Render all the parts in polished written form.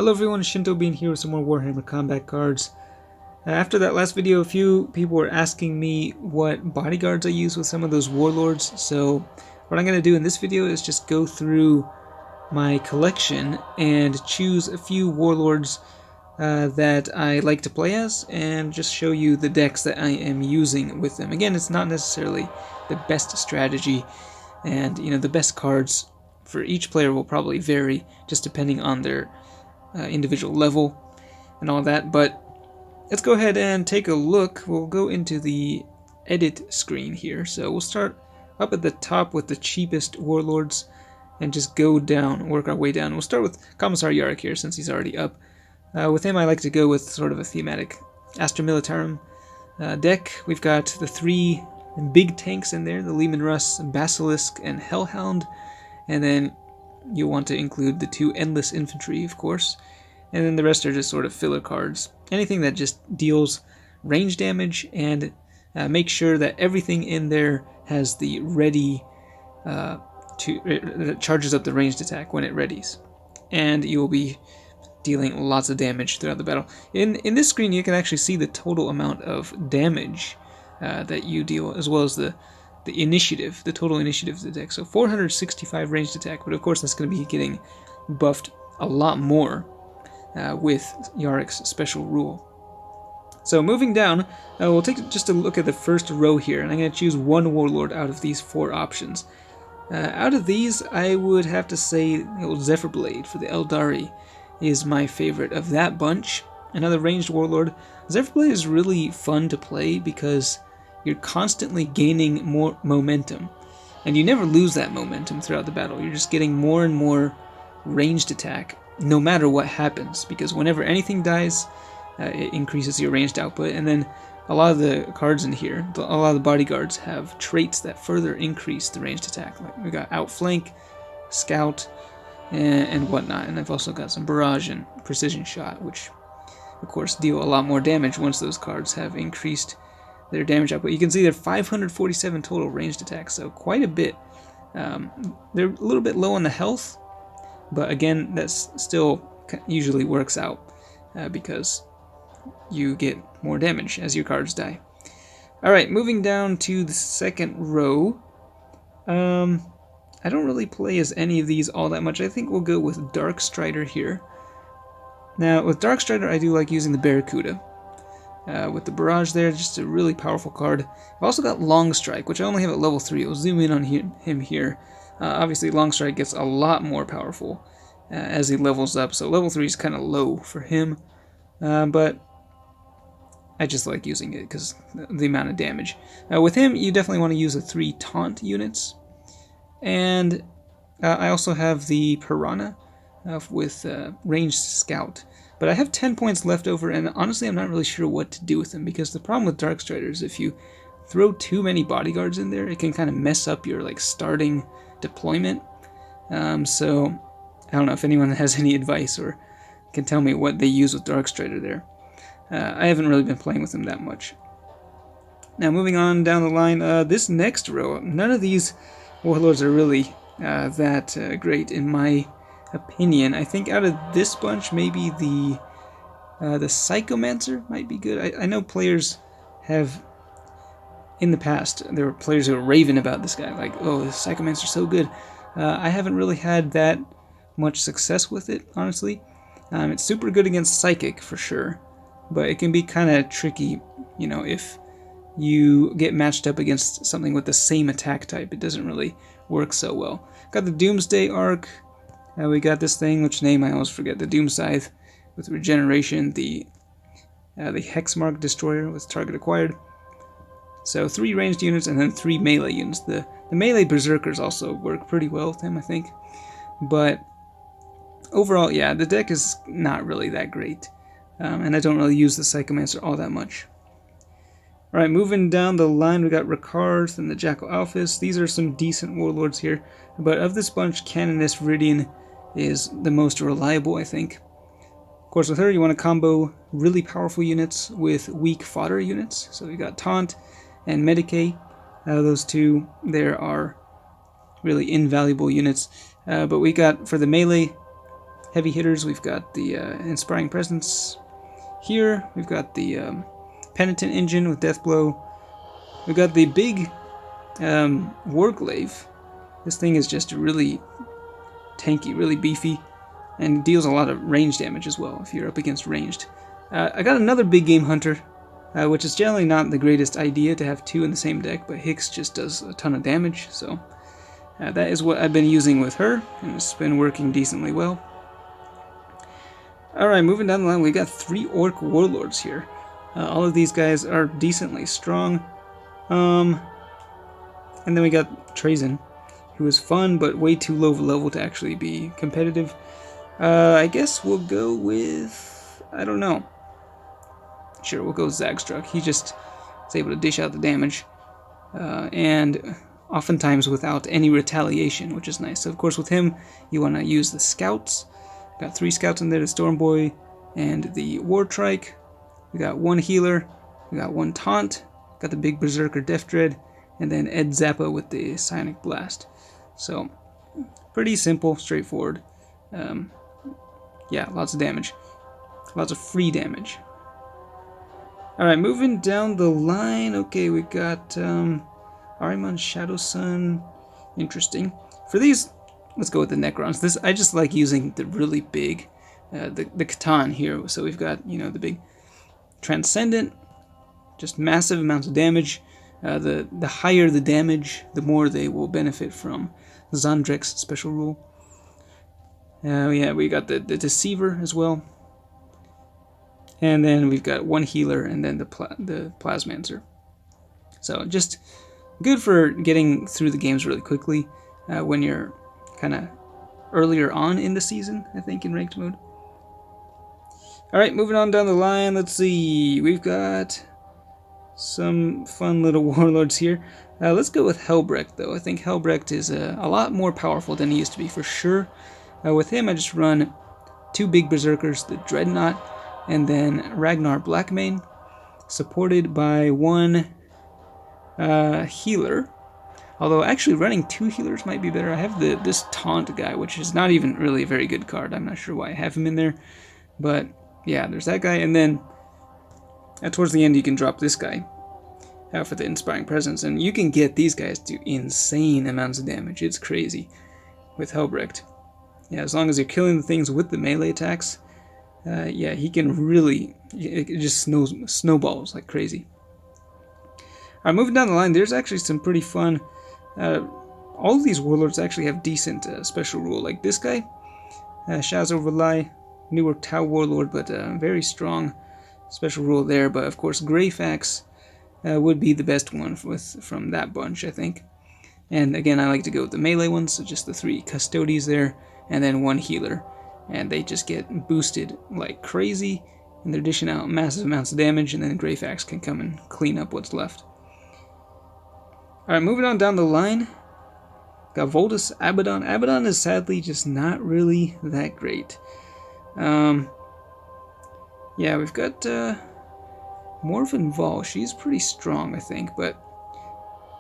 Hello everyone, Shinto Bean here with some more Warhammer combat cards. After that last video, a few people were asking me what bodyguards I use with some of those warlords, so what I'm going to do in this video is just go through my collection and choose a few warlords that I like to play as, and just show you the decks that I am using with them. Again, it's not necessarily the best strategy, and the best cards for each player will probably vary just depending on their individual level and all that, but let's go ahead and take a look. We'll go into the edit screen here, so we'll start up at the top with the cheapest warlords and just go down, work our way down. We'll start with Commissar Arke here since he's already up. With him I like to go with sort of a thematic Astra Militarum deck. We've got the three big tanks in there, the Leman Russ, Basilisk, and Hellhound, and then you'll want to include the two Endless Infantry, of course, and then the rest are just sort of filler cards. Anything that just deals range damage, and make sure that everything in there has the ready that charges up the ranged attack when it readies, and you'll be dealing lots of damage throughout the battle. In this screen you can actually see the total amount of damage that you deal, as well as the initiative, the total initiative of the deck. So 465 ranged attack, but of course that's going to be getting buffed a lot more with Yarrick's special rule. So moving down, we'll take just a look at the first row here, and I'm going to choose one warlord out of these four options. Out of these, I would have to say Zephyrblade for the Eldari is my favorite of that bunch. Another ranged warlord. Zephyrblade is really fun to play because you're constantly gaining more momentum, and you never lose that momentum throughout the battle. You're just getting more and more ranged attack no matter what happens, because whenever anything dies, it increases your ranged output. And then a lot of the cards in here, a lot of the bodyguards have traits that further increase the ranged attack. Like we got Outflank, Scout, and whatnot, and I've also got some Barrage and Precision Shot, which of course deal a lot more damage once those cards have increased their damage output. You can see they're 547 total ranged attacks, so quite a bit. They're a little bit low on the health, but again, that's still usually works out because you get more damage as your cards die. Alright, moving down to the second row. I don't really play as any of these all that much. I think we'll go with Dark Strider here. Now, with Dark Strider, I do like using the Barracuda. With the Barrage there, just a really powerful card. I've also got Long Strike, which I only have at level 3. I'll zoom in on him here. Obviously, Long Strike gets a lot more powerful as he levels up, so level 3 is kind of low for him. But I just like using it because the amount of damage. With him, you definitely want to use the 3 Taunt units. And I also have the Piranha with Ranged Scout. But I have 10 points left over, and honestly I'm not really sure what to do with them, because the problem with Dark Strider is if you throw too many bodyguards in there, it can kind of mess up your starting deployment. So I don't know if anyone has any advice or can tell me what they use with Dark Strider there. I haven't really been playing with them that much. Now moving on down the line, this next row, none of these warlords are really that great in my opinion. I think out of this bunch, maybe the Psychomancer might be good. I know players have, in the past, there were players who were raving about this guy, like, oh, the Psychomancer's so good. I haven't really had that much success with it, honestly. It's super good against Psychic, for sure, but it can be kind of tricky, if you get matched up against something with the same attack type. It doesn't really work so well. Got the Doomsday Arc. We got this thing, which name I always forget, the Doom Scythe with regeneration, the Hexmark Destroyer with target acquired. So 3 ranged units and then 3 melee units. The melee Berserkers also work pretty well with him, I think. But overall, yeah, the deck is not really that great. And I don't really use the Psychomancer all that much. Alright, moving down the line, we got Ricard and the Jackal Alphys. These are some decent warlords here. But of this bunch, Canonist Viridian is the most reliable, I think. Of course, with her, you want to combo really powerful units with weak fodder units. So we got Taunt and Medicae. Those two there are really invaluable units. But we got, for the melee, heavy hitters, we've got the Inspiring Presence here. We've got the Penitent Engine with Deathblow. We've got the big Warglaive. This thing is just really tanky, really beefy, and deals a lot of range damage as well if you're up against ranged. I got another big game hunter, which is generally not the greatest idea to have two in the same deck, but Hicks just does a ton of damage, so that is what I've been using with her, and it's been working decently well. Alright, moving down the line, we got 3 Orc Warlords here. All of these guys are decently strong. And then we got Trazen, who is fun, but way too low of a level to actually be competitive. I guess we'll go with... I don't know. Sure, we'll go with Zackstruck. He just is able to dish out the damage. And oftentimes without any retaliation, which is nice. So of course with him, you want to use the Scouts. Got 3 Scouts in there, the Stormboy and the Wartrike. We got 1 healer, we got 1 taunt, got the big Berserker Death Dread, and then Ed Zappa with the Psionic Blast. So, pretty simple, straightforward. Yeah, lots of damage. Lots of free damage. Alright, moving down the line. Okay, we got Ahriman Shadow Sun. Interesting. For these, let's go with the Necrons. I just like using the really big, the C'tan here. So we've got, you know, the big Transcendent, just massive amounts of damage. The higher the damage, the more they will benefit from Zandrek's special rule. Yeah, we got the Deceiver as well. And then we've got 1 healer and then the Plasmancer. So just good for getting through the games really quickly when you're kind of earlier on in the season, I think, in ranked mode. Alright, moving on down the line, let's see. We've got some fun little warlords here. Let's go with Helbrecht, though. I think Helbrecht is a lot more powerful than he used to be, for sure. With him, I just run 2 big Berserkers, the Dreadnought, and then Ragnar Blackmane, supported by 1 healer. Although, actually, running 2 healers might be better. I have this Taunt guy, which is not even really a very good card. I'm not sure why I have him in there. But, yeah, there's that guy. And then, towards the end, you can drop this guy for the Inspiring Presence. And you can get these guys to insane amounts of damage. It's crazy with Helbrecht. Yeah, as long as you're killing the things with the melee attacks, yeah, he can really... It just snowballs like crazy. Alright, moving down the line, there's actually some pretty fun... all of these warlords actually have decent special rule. Like this guy, Shazo Relai, newer Tau warlord, but very strong special rule there. But of course, Greyfax would be the best one from that bunch, I think. And again, I like to go with the melee ones, so just the 3 Custodes there, and then 1 healer. And they just get boosted like crazy, and they're dishing out massive amounts of damage, and then Greyfax can come and clean up what's left. Alright, moving on down the line, got Voldus, Abaddon. Abaddon is sadly just not really that great. Yeah, we've got Morven Vol. She's pretty strong, I think, but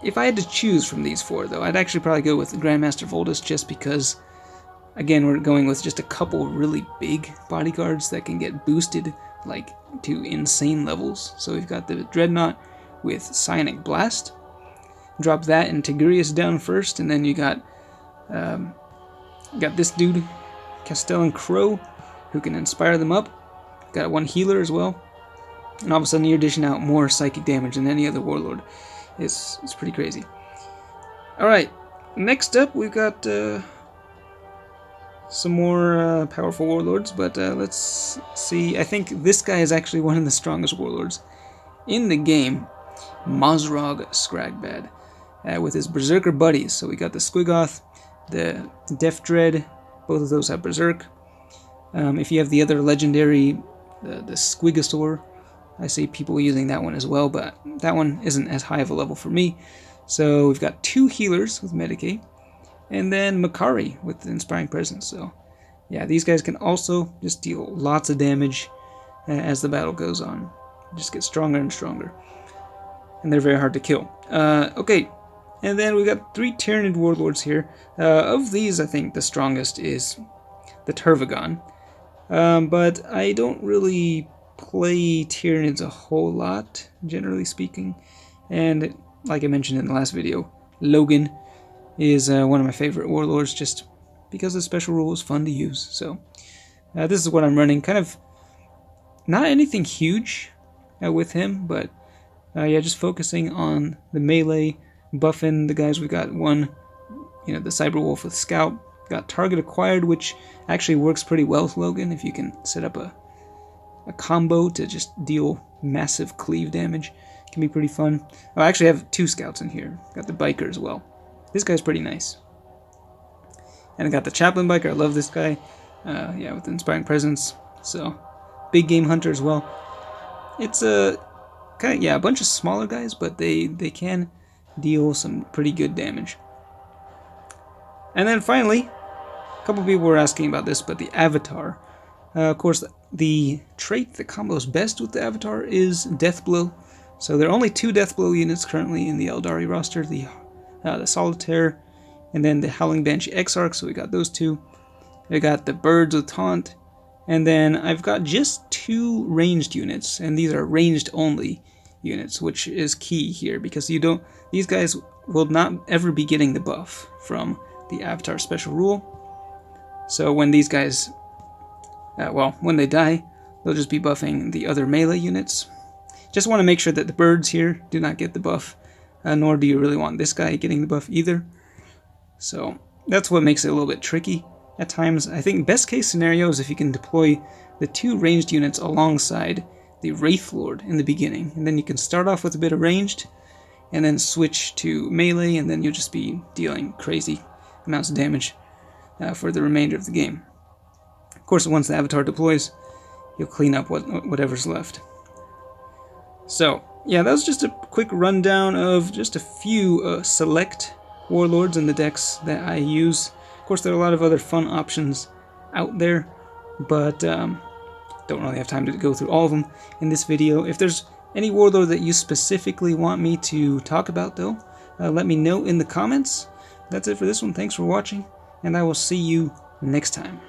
if I had to choose from these 4, though, I'd actually probably go with Grandmaster Voldus, just because, again, we're going with just a couple really big bodyguards that can get boosted, like, to insane levels. So we've got the Dreadnought with Psionic Blast. Drop that and Tigurius down first, and then you got this dude, Castellan Crow, who can inspire them up. Got 1 healer as well, and all of a sudden you're dishing out more psychic damage than any other warlord. It's pretty crazy. Alright, next up we've got some more powerful warlords, but let's see. I think this guy is actually one of the strongest warlords in the game, Mazarag Scragbed. With his Berserker buddies. So we got the Squigoth, the Death Dread, both of those have Berserk. If you have the other legendary, the Squigosaur, I see people using that one as well, but that one isn't as high of a level for me. So we've got 2 healers with Medicae, and then Makari with the Inspiring Presence. So yeah, these guys can also just deal lots of damage as the battle goes on. Just get stronger and stronger. And they're very hard to kill. Okay. And then we got 3 Tyranid warlords here. Of these, I think the strongest is the Tervagon. But I don't really play Tyranids a whole lot, generally speaking. And like I mentioned in the last video, Logan is one of my favorite warlords just because the special rule is fun to use. So this is what I'm running. Kind of not anything huge with him, but yeah, just focusing on the melee, buffing the guys. We got one, the Cyberwolf with Scout. Got target acquired, which actually works pretty well with Logan if you can set up a combo to just deal massive cleave damage. It can be pretty fun. Oh, I actually have 2 scouts in here. Got the biker as well. This guy's pretty nice. And I got the Chaplain biker. I love this guy. Yeah, with Inspiring Presence. So, big game hunter as well. It's a bunch of smaller guys, but they can deal some pretty good damage. And then finally, a couple people were asking about this, but the Avatar. Of course, the trait that combos best with the Avatar is Deathblow. So there are only 2 Deathblow units currently in the Eldari roster, the Solitaire, and then the Howling Banshee Exarch, so we got those 2. I got the Birds with Taunt, and then I've got just 2 ranged units, and these are ranged only units, which is key here, because these guys will not ever be getting the buff from the Avatar special rule. So when these guys, when they die, they'll just be buffing the other melee units. Just want to make sure that the birds here do not get the buff, nor do you really want this guy getting the buff either. So that's what makes it a little bit tricky at times. I think best case scenario is if you can deploy the 2 ranged units alongside the Wraith Lord in the beginning, and then you can start off with a bit of ranged, and then switch to melee, and then you'll just be dealing crazy amounts of damage for the remainder of the game. Of course, once the Avatar deploys, you'll clean up whatever's left. So, yeah, that was just a quick rundown of just a few select warlords in the decks that I use. Of course, there are a lot of other fun options out there, but don't really have time to go through all of them in this video. If there's any warlord that you specifically want me to talk about, though, let me know in the comments. That's it for this one. Thanks for watching, and I will see you next time.